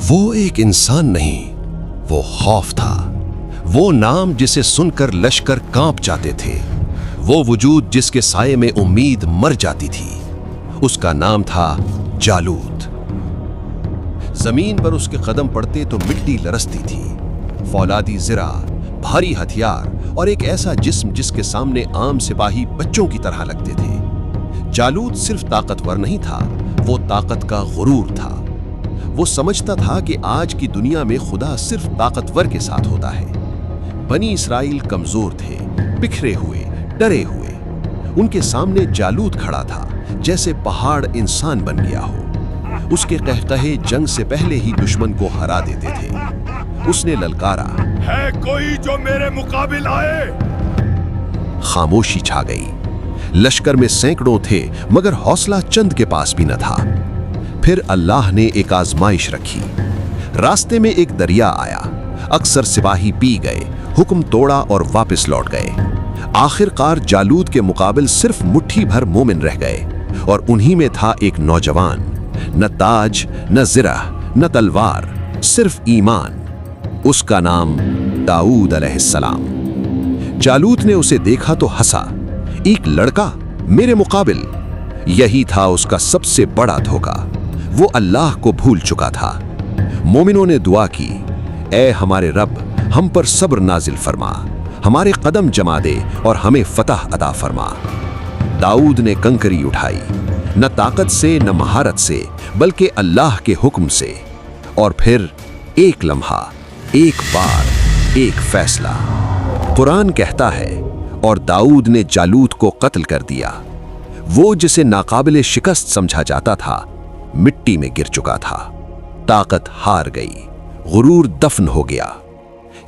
वो एक इंसान नहीं, वो खौफ था। वो नाम जिसे सुनकर लश्कर कांप जाते थे, वो वजूद जिसके साये में उम्मीद मर जाती थी। उसका नाम था जालूत। जमीन पर उसके कदम पड़ते तो मिट्टी लरसती थी। फौलादी ज़रा, भारी हथियार और एक ऐसा जिस्म जिसके सामने आम सिपाही बच्चों की तरह लगते थे। जालूत सिर्फ ताकतवर नहीं था, वो ताकत का गुरूर था। वो समझता था कि आज की दुनिया में खुदा सिर्फ ताकतवर के साथ होता है। बनी इसराइल कमजोर थे, बिखरे हुए, डरे हुए। उनके सामने जालूत खड़ा था, जैसे पहाड़ इंसान बन गया हो। उसके कहकहे जंग से पहले ही दुश्मन को हरा देते थे। उसने ललकारा, है कोई जो मेरे मुकाबिल आए? खामोशी छा गई। लश्कर में सैकड़ों थे, मगर हौसला चंद के पास भी न था। फिर अल्लाह ने एक आजमाइश रखी। रास्ते में एक दरिया आया। अक्सर सिपाही पी गए, हुक्म तोड़ा और वापस लौट गए। आखिरकार जालूत के मुकाबिल सिर्फ मुट्ठी भर मोमिन रह गए, और उन्हीं में था एक नौजवान। न ताज, न ज़िरा, न तलवार, सिर्फ ईमान। उसका नाम दाऊद अलैहिस्सलाम। जालूत ने उसे देखा तो हंसा। एक लड़का मेरे मुकाबिल। यही था उसका सबसे बड़ा धोखा। वो अल्लाह को भूल चुका था। मोमिनों ने दुआ की, ऐ हमारे रब, हम पर सब्र नाजिल फरमा, हमारे कदम जमा दे और हमें फतह अता फरमा। दाऊद ने कंकरी उठाई, न ताकत से न महारत से, बल्कि अल्लाह के हुक्म से। और फिर एक लम्हा, एक बार, एक फैसला। कुरान कहता है, और दाऊद ने जालूत को कत्ल कर दिया। वो जिसे नाकाबिले शिकस्त समझा जाता था, मिट्टी में गिर चुका था। ताकत हार गई, गुरूर दफन हो गया।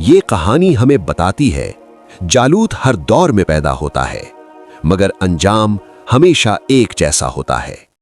ये कहानी हमें बताती है, जालूत हर दौर में पैदा होता है, मगर अंजाम हमेशा एक जैसा होता है।